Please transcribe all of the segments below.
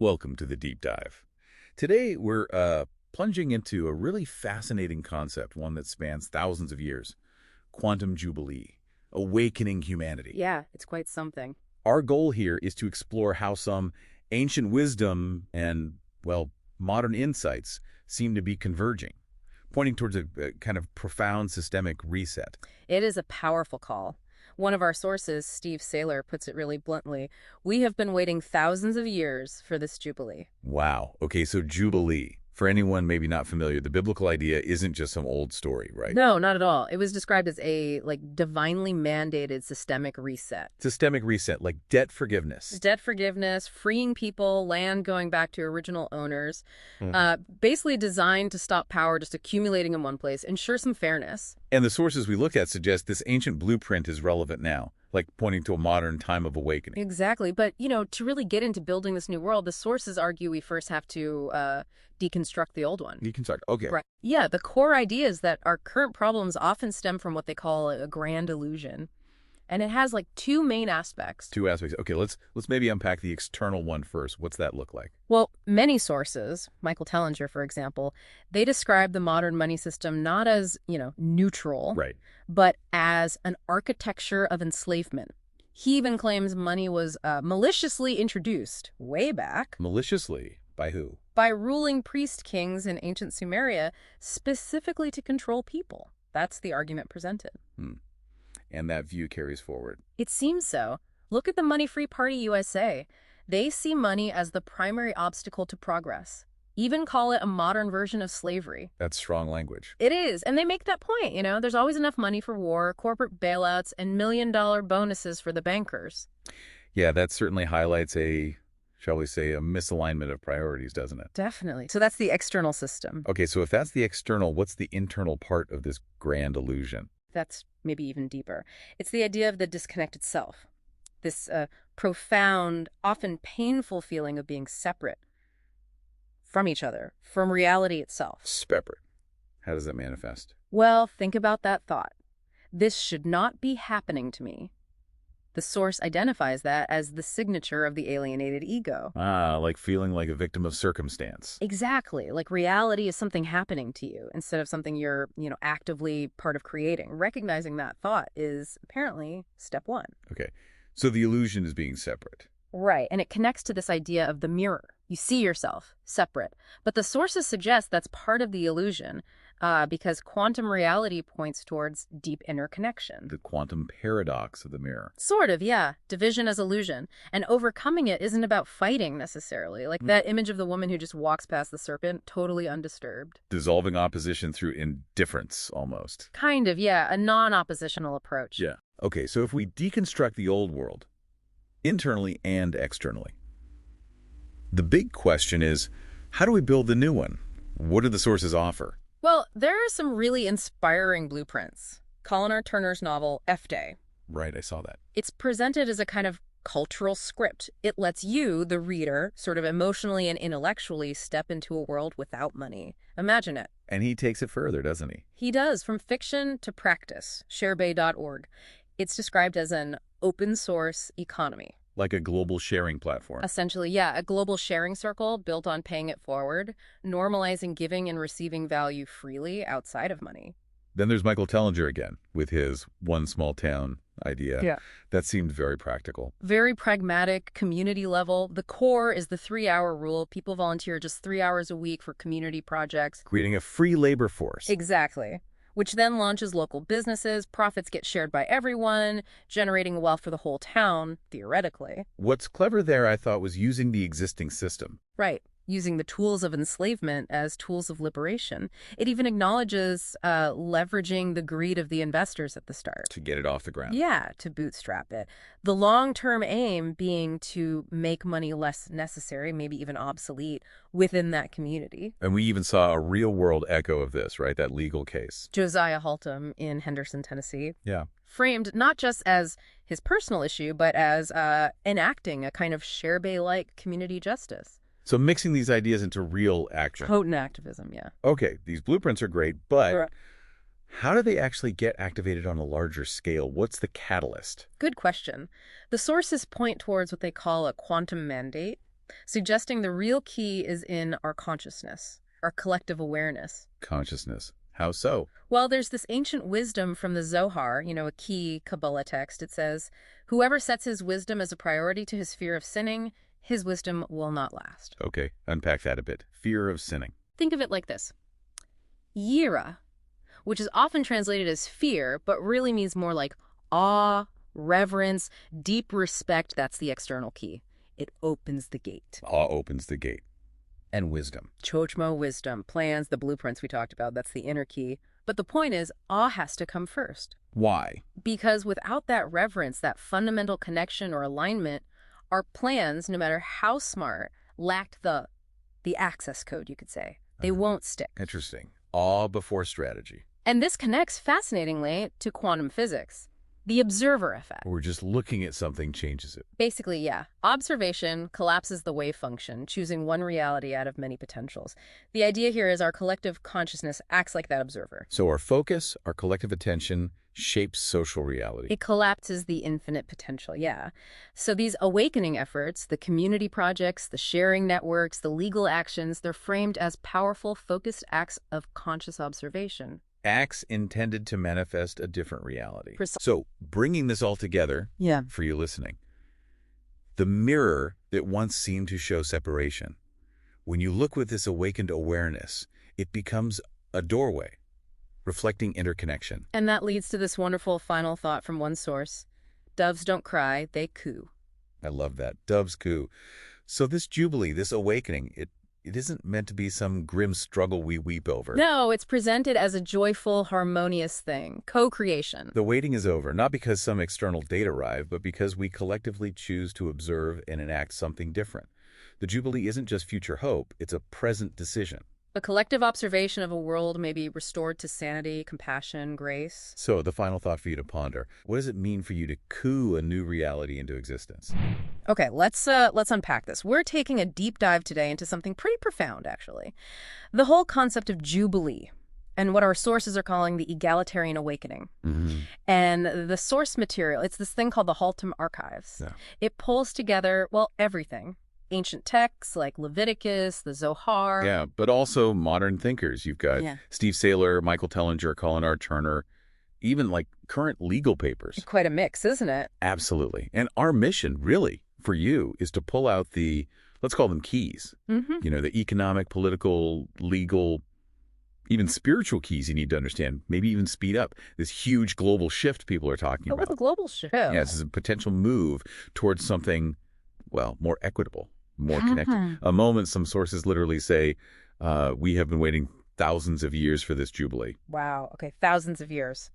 Welcome to the Deep Dive. Today, we're plunging into a really fascinating concept, one that spans thousands of years, quantum jubilee, awakening humanity. Yeah, it's quite something. Our goal here is to explore how some ancient wisdom and, well, modern insights seem to be converging, pointing towards a kind of profound systemic reset. It is a powerful call. One of our sources, Steve Saylor, puts it really bluntly. We have been waiting thousands of years for this jubilee. Wow. Okay, so jubilee. For anyone maybe not familiar, the biblical idea isn't just some old story, right? No, not at all. It was described as a divinely mandated systemic reset. Systemic reset, like debt forgiveness. Debt forgiveness, freeing people, land going back to original owners, basically designed to stop power just accumulating in one place, ensure some fairness. And the sources we look at suggest this ancient blueprint is relevant now, like pointing to a modern time of awakening. Exactly. But, to really get into building this new world, the sources argue we first have to deconstruct the old one. Deconstruct. Okay. Right. Yeah, the core idea is that our current problems often stem from what they call a grand illusion. And it has two main aspects. Two aspects. Okay, let's maybe unpack the external one first. What's that look like? Well, many sources, Michael Tellinger, for example, they describe the modern money system not as, neutral, Right. but as an architecture of enslavement. He even claims money was maliciously introduced way back. Maliciously? By who? By ruling priest kings in ancient Sumeria, specifically to control people. That's the argument presented. And that view carries forward. It seems so. Look at the Money-Free Party USA. They see money as the primary obstacle to progress. Even call it a modern version of slavery. That's strong language. It is, and they make that point, There's always enough money for war, corporate bailouts, and million-dollar bonuses for the bankers. Yeah, that certainly highlights shall we say, a misalignment of priorities, doesn't it? Definitely. So that's the external system. Okay, so if that's the external, what's the internal part of this grand illusion? That's maybe even deeper. It's the idea of the disconnected self. This profound, often painful feeling of being separate from each other, from reality itself. Separate. How does that manifest? Well, think about that thought. This should not be happening to me. The source identifies that as the signature of the alienated ego. Ah, like feeling like a victim of circumstance. Exactly. Like reality is something happening to you instead of something you're, actively part of creating. Recognizing that thought is apparently step one. Okay. So the illusion is being separate. Right. And it connects to this idea of the mirror. You see yourself separate. But the sources suggest that's part of the illusion because quantum reality points towards deep interconnection. The quantum paradox of the mirror. Sort of, yeah. Division as illusion. And overcoming it isn't about fighting necessarily. Like that image of the woman who just walks past the serpent, totally undisturbed. Dissolving opposition through indifference, almost. Kind of, yeah. A non-oppositional approach. Yeah. Okay, so if we deconstruct the old world, internally and externally, the big question is, how do we build the new one? What do the sources offer? Well, there are some really inspiring blueprints. Colin R. Turner's novel, F-Day. Right, I saw that. It's presented as a kind of cultural script. It lets you, the reader, sort of emotionally and intellectually step into a world without money. Imagine it. And he takes it further, doesn't he? He does, from fiction to practice. Sharebay.org. It's described as an open source economy. Like a global sharing platform. Essentially, yeah, a global sharing circle built on paying it forward, normalizing giving and receiving value freely outside of money. Then there's Michael Tellinger again, with his one small town idea. Yeah. That seemed very practical. Very pragmatic, community level. The core is the 3-hour rule. People volunteer just 3 hours a week for community projects. Creating a free labor force. Exactly. Which then launches local businesses, profits get shared by everyone, generating wealth for the whole town, theoretically. What's clever there, I thought, was using the existing system. Right. Using the tools of enslavement as tools of liberation. It even acknowledges leveraging the greed of the investors at the start. To get it off the ground. Yeah, to bootstrap it. The long-term aim being to make money less necessary, maybe even obsolete, within that community. And we even saw a real-world echo of this, right? That legal case. Josiah Haltom in Henderson, Tennessee. Yeah. Framed not just as his personal issue, but as enacting a kind of Sharebay-like community justice. So mixing these ideas into real action. Potent activism, yeah. Okay, these blueprints are great, but how do they actually get activated on a larger scale? What's the catalyst? Good question. The sources point towards what they call a quantum mandate. suggesting the real key is in our consciousness, our collective awareness. Consciousness. How so? Well, there's this ancient wisdom from the Zohar, a key Kabbalah text. It says, whoever sets his wisdom as a priority to his fear of sinning, his wisdom will not last. Okay, unpack that a bit. Fear of sinning. Think of it like this. Yira, which is often translated as fear, but really means more like awe, reverence, deep respect. That's the external key. It opens the gate. Awe opens the gate. And wisdom. Chochmo, wisdom, plans, the blueprints we talked about, that's the inner key. But the point is, awe has to come first. Why? Because without that reverence, that fundamental connection or alignment, our plans, no matter how smart, lacked the access code, you could say. They won't stick. Interesting. Awe before strategy. And this connects fascinatingly to quantum physics. The observer effect. We're just looking at something changes it. Basically, yeah. Observation collapses the wave function, choosing one reality out of many potentials. The idea here is our collective consciousness acts like that observer. So our focus, our collective attention, shapes social reality. It collapses the infinite potential, yeah. So these awakening efforts, the community projects, the sharing networks, the legal actions, they're framed as powerful, focused acts of conscious observation. Acts intended to manifest a different reality. Precisely. So bringing this all together, for you listening, the mirror that once seemed to show separation, when you look with this awakened awareness, it becomes a doorway, reflecting interconnection. And that leads to this wonderful final thought from one source. Doves don't cry, they coo. I love that. Doves coo. So this jubilee, this awakening, it isn't meant to be some grim struggle we weep over. No, it's presented as a joyful, harmonious thing, co-creation. The waiting is over, not because some external date arrived, but because we collectively choose to observe and enact something different. The Jubilee isn't just future hope, it's a present decision. A collective observation of a world may be restored to sanity, compassion, grace. So, the final thought for you to ponder. What does it mean for you to coo a new reality into existence? Okay, let's unpack this. We're taking a deep dive today into something pretty profound, actually. The whole concept of Jubilee and what our sources are calling the egalitarian awakening. And the source material, it's this thing called the Haltom Archives. Yeah. It pulls together, well, everything. Ancient texts like Leviticus, the Zohar. Yeah, but also modern thinkers. You've got Steve Saylor, Michael Tellinger, Colin R. Turner, even like current legal papers. Quite a mix, isn't it? Absolutely. And our mission, really, for you, is to pull out the, let's call them keys. The economic, political, legal, even spiritual keys you need to understand, maybe even speed up this huge global shift people are talking about. What a global shift. Yeah, this is a potential move towards something, well, more equitable, more connected. A moment some sources literally say, we have been waiting thousands of years for this jubilee. Wow. Okay, thousands of years.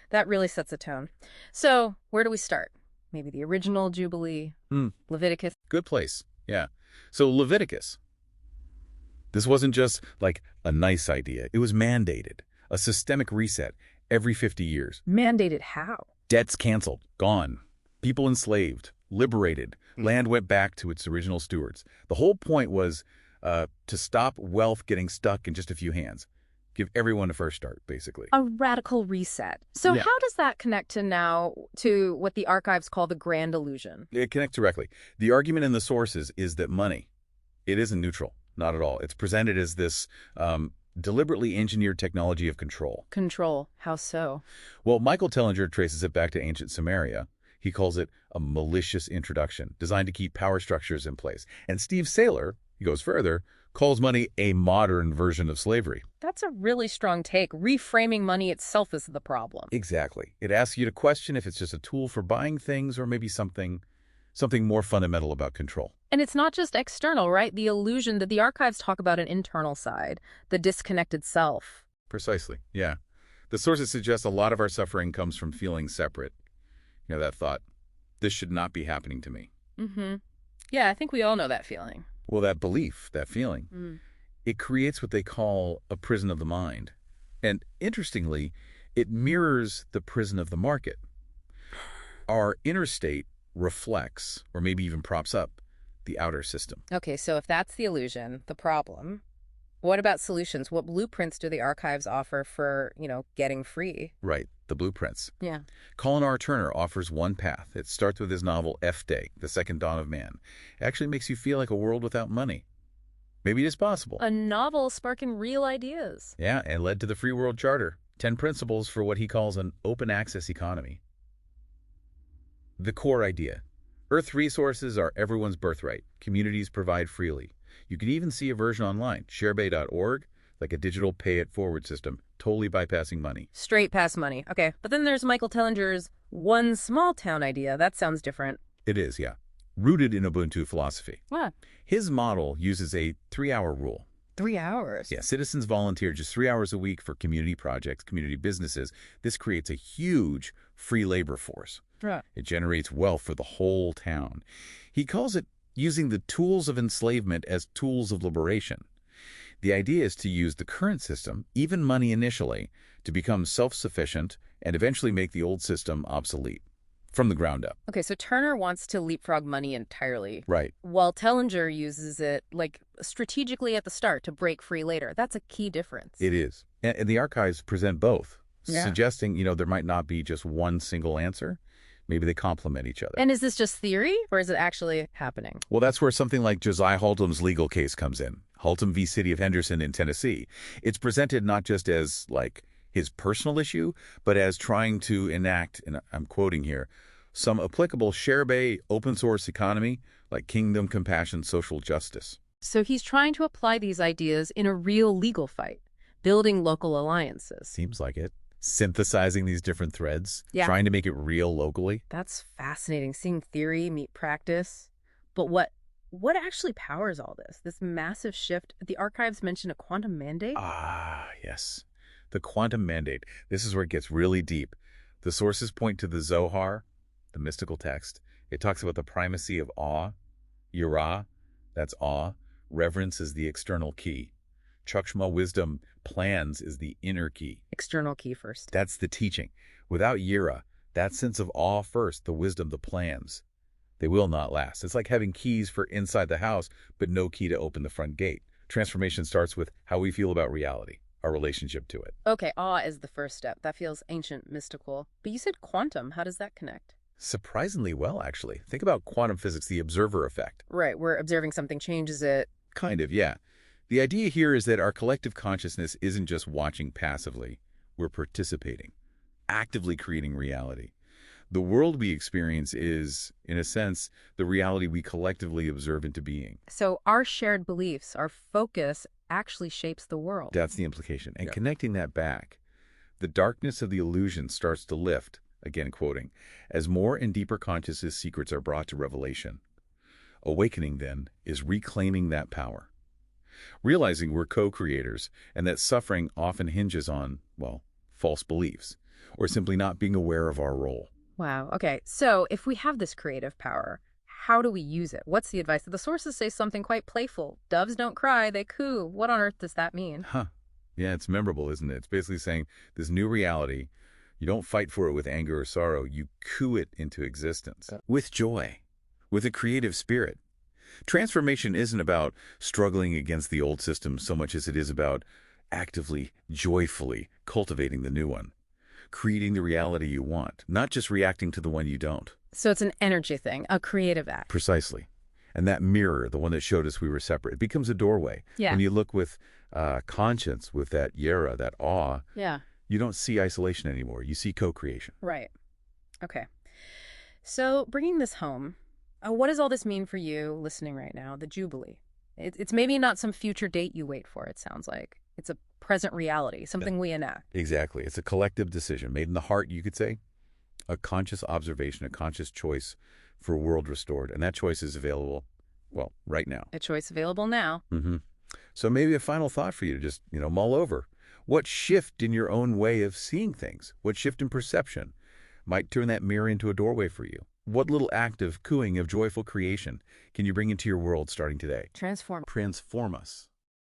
That really sets a tone. So where do we start? Maybe the original Jubilee, Leviticus. Good place. Yeah. So Leviticus. This wasn't just like a nice idea. It was mandated. A systemic reset every 50 years. Mandated how? Debts canceled. Gone. People enslaved. Liberated. Land went back to its original stewards. The whole point was to stop wealth getting stuck in just a few hands. Give everyone a fresh start, basically. A radical reset. So how does that connect to what the archives call the grand illusion? It connects directly. The argument in the sources is that money, it isn't neutral. Not at all. It's presented as this deliberately engineered technology of control. Control. How so? Well, Michael Tellinger traces it back to ancient Samaria. He calls it a malicious introduction designed to keep power structures in place. And Steve Saylor, he goes further, calls money a modern version of slavery. That's a really strong take. Reframing money itself is the problem. Exactly. It asks you to question if it's just a tool for buying things or maybe something more fundamental about control. And it's not just external, right? The illusion that the archives talk about an internal side, the disconnected self. Precisely, yeah. The sources suggest a lot of our suffering comes from feeling separate. That thought, this should not be happening to me. Yeah, I think we all know that feeling. Well, that belief, that feeling, it creates what they call a prison of the mind. And interestingly, it mirrors the prison of the market. Our inner state reflects, or maybe even props up, the outer system. Okay, so if that's the illusion, the problem, what about solutions? What blueprints do the archives offer for, getting free? Right. the blueprints. Yeah. Colin R. Turner offers one path. It starts with his novel F-Day, The Second Dawn of Man. It actually makes you feel like a world without money. Maybe it is possible. A novel sparking real ideas. Yeah, and led to the Free World Charter, 10 principles for what he calls an open access economy. The core idea. Earth resources are everyone's birthright. Communities provide freely. You can even see a version online, sharebay.org, like a digital pay-it-forward system, totally bypassing money. Straight past money. Okay. But then there's Michael Tellinger's one small town idea. That sounds different. It is, yeah. Rooted in Ubuntu philosophy. What? His model uses a 3-hour rule. 3 hours? Yeah, citizens volunteer just 3 hours a week for community projects, community businesses. This creates a huge free labor force. Right. It generates wealth for the whole town. He calls it using the tools of enslavement as tools of liberation. The idea is to use the current system, even money initially, to become self-sufficient and eventually make the old system obsolete from the ground up. Okay, so Turner wants to leapfrog money entirely. Right. While Tellinger uses it, like, strategically at the start to break free later. That's a key difference. It is. And the archives present both, Yeah. suggesting, there might not be just one single answer. Maybe they complement each other. And is this just theory, or is it actually happening? Well, that's where something like Josiah Haltom's legal case comes in. Haltom v. City of Henderson in Tennessee. It's presented not just as, like, his personal issue, but as trying to enact, and I'm quoting here, some applicable share-bay open source economy like kingdom, compassion, social justice. So he's trying to apply these ideas in a real legal fight, building local alliances. Seems like it. Synthesizing these different threads, Yeah. trying to make it real locally. That's fascinating, seeing theory meet practice. But what actually powers all this? This massive shift? The archives mention a quantum mandate? Ah, yes. The quantum mandate. This is where it gets really deep. The sources point to the Zohar, the mystical text. It talks about the primacy of awe. Yirah, that's awe. Reverence is the external key. Chukshma wisdom, plans, is the inner key. External key first. That's the teaching. Without Yira, that sense of awe first, the wisdom, the plans, they will not last. It's like having keys for inside the house, but no key to open the front gate. Transformation starts with how we feel about reality, our relationship to it. Okay, awe is the first step. That feels ancient, mystical. But you said quantum. How does that connect? Surprisingly well, actually. Think about quantum physics, the observer effect. Right, we're observing something changes it. Kind of, yeah. The idea here is that our collective consciousness isn't just watching passively. We're participating, actively creating reality. The world we experience is, in a sense, the reality we collectively observe into being. So our shared beliefs, our focus actually shapes the world. That's the implication. And Yeah. connecting that back, the darkness of the illusion starts to lift, again quoting, as more and deeper consciousness secrets are brought to revelation. Awakening, then, is reclaiming that power. Realizing we're co-creators and that suffering often hinges on, well, false beliefs, or simply not being aware of our role. Wow. Okay. So if we have this creative power, how do we use it? What's the advice? The sources say something quite playful. Doves don't cry, they coo. What on earth does that mean? Huh. Yeah, it's memorable, isn't it? It's basically saying this new reality, you don't fight for it with anger or sorrow, you coo it into existence. With joy, with a creative spirit. Transformation isn't about struggling against the old system so much as it is about actively, joyfully cultivating the new one. Creating the reality you want, not just reacting to the one you don't. So it's an energy thing, a creative act. Precisely. And that mirror, the one that showed us we were separate, it becomes a doorway. Yeah. When you look with conscience, with that yera, that awe, Yeah. you don't see isolation anymore. You see co-creation. Right. Okay. So bringing this home, what does all this mean for you listening right now, the Jubilee? It's maybe not some future date you wait for, it sounds like. It's a present reality, something we enact. Exactly. It's a collective decision made in the heart, you could say. A conscious observation, a conscious choice for a world restored. And that choice is available, well, right now. A choice available now. So maybe a final thought for you to just, mull over. What shift in your own way of seeing things, what shift in perception might turn that mirror into a doorway for you? What little act of cooing, of joyful creation can you bring into your world starting today? Transform. Transform us.